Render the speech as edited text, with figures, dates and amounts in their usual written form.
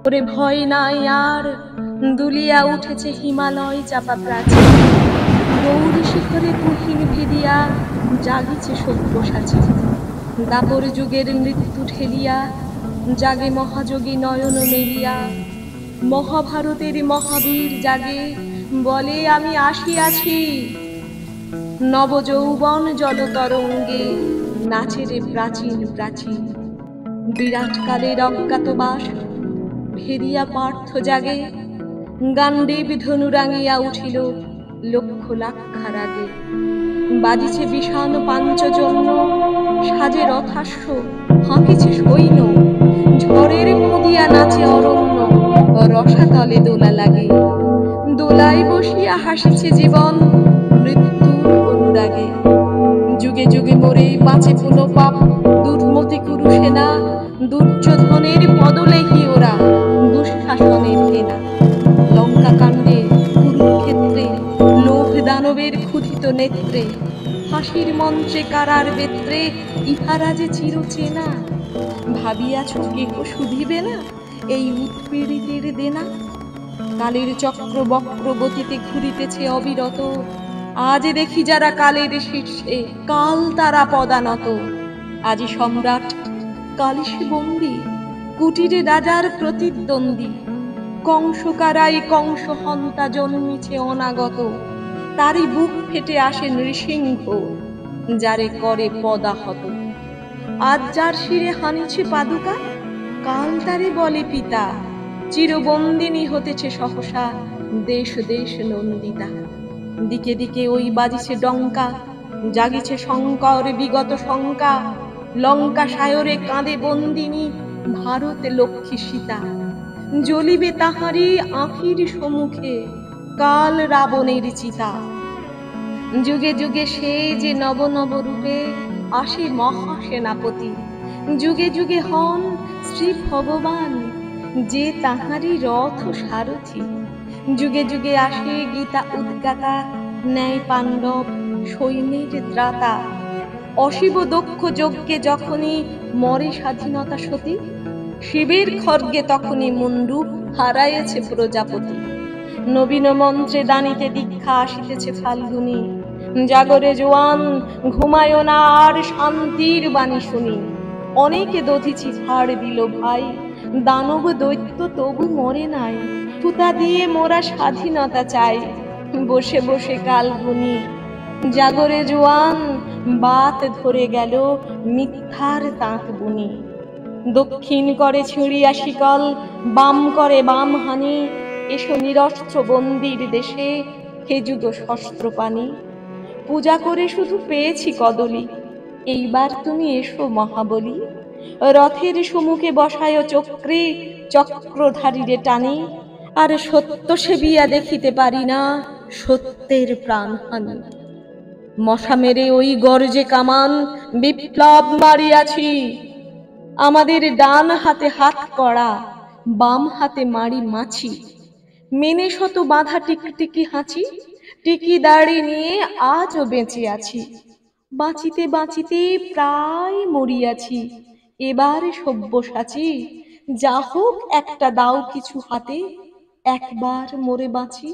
ওরে ভয় নাই আর, দুলিয়া উঠেছে হিমালয় চাপা প্রাচীর। গৌরী শিখরে তুহিন ভিদিয়া জাগিছে সব্যসাচী। দাপর যুগের মৃত্যু ঠেলিয়া জাগে মহাযোগী নয়ন মেলিয়া। মহাভারতের মহাবীর জাগে, বলে আমি আসিয়াছি। নবযৌবন জলতরঙ্গে নাচে রে প্রাচীন প্রাচীন। বিরাট কালের অজ্ঞাতবাস ভেদিয়া পার্থ জাগে। গান্ডীব ধনু রাঙিয়া উঠিল লক্ষ লাক্ষার আগে। বাজিছে বিষাণ পাঞ্চজন্য, সাজে রথাশ্ব, হাঁকিছে সৈন্য। ঝড়ের মুদিয়া নাচে অরণ্য, রসাতলে দোলা লাগে। দোলায় বসিয়া হাসিছে জীবন মৃত্যুর অনুরাগে। যুগে যুগে মরে বাঁচে পুনঃপাপ দুর্মতি কুরু সেনা। দুর্যোধনের পদলেহি ওরা দুঃশাসনের কেনা। লঙ্কা কাণ্ডে কুরুক্ষেত্রে লোভ দানবের ক্ষুধিত নেত্রে। ফাঁসির মঞ্চে কারার বেত্রে ইহারা যে চিরচেনা। ভাবিয়াছ কেহ শুধিবে না এই উৎপীড়িতের দেনা। কালের চক্র বক্র গতিতে ঘুরিতেছে অবিরত। আজ দেখি যারা কালের শীর্ষে, কাল তারা পদানত। আজি সম্রাট কালী সে বন্দী, কুটিরে রাজার প্রতিদ্বন্দ্বী। কংস কারাই কংস হন্তা জন্মিছে অনাগত। তারই বুক ফেটে আসে নৃসিংহ, যারে করে পদাহত। আজ যার শিরে হানিছে পাদুকা, কাল তারে বলে পিতা। চিরবন্দিনী হতেছে সহসা দেশ দেশ নন্দিতা। দিকে দিকে ওই বাজিছে ডঙ্কা, জাগিছে শঙ্কর বিগত শঙ্কা। লঙ্কা সায়রে কাঁদে বন্দিনী, ভারত লক্ষ্মী সীতা। জ্বলিবে তাহারি আঁখির সম্মুখে কাল রাবণের চিতা। যুগে যুগে সে যে নব নব রূপে আসে মহাসেনাপতি। যুগে যুগে হন শ্রী ভগবান, যে তাহারি রথ সারথি। যুগে যুগে আসে গীতা উদ্গাতা, ন্যায় পাণ্ডব সৈন্যের ত্রাতা। অশিব দক্ষ যজ্ঞে যখনই মরে স্বাধীনতা সতী। শিবের খড়গে তখনই মুন্ডু হারাইছে প্রজাপতি। নবীন মন্ত্রে দানিতে দীক্ষা আসিতেছে ফাল্গুনী। জাগরে জোয়ান ঘুমায় না আর, শান্তির বাণী শুনি। অনেকে দধিছি ছাড় দিল ভাই, দানব দৈত্য তবু মরে নাই। তুতা দিয়ে মোরা স্বাধীনতা চাই, বসে বসে কাল গুনি। জাগরে জোয়ান বাত ধরে গেল মিথ্যার তাঁত বুনি। দক্ষিণ করে ছিঁড়িয়া শিকল, বাম করে বাম হানি। এসো নিরস্ত্র বন্দির দেশে, হে যুগ শস্ত্র পানি। পূজা করে শুধু পেয়েছি কদলি, এইবার তুমি এসো মহাবলী। রথের সম্মুখে বসায় চক্রে, চক্রধারীরে টানি। আর সত্য সেবিয়া দেখিতে পারি না সত্যের প্রাণহানি। মশা মেরে ওই গর্জে কামান বিপ্লব মারিয়াছি। আমাদের ডান হাতে হাত কড়া, বাম হাতে মারি মাছি। মেনে শত বাঁধা টিকটিকি হাঁচি, টিকি দাড়ি নিয়ে আজও বেঁচে আছি। বাঁচিতে বাঁচিতে প্রায় মরিয়াছি, এবার সব্যসাচী। যা হোক একটা দাও কিছু হাতে, একবার মরে বাঁচি।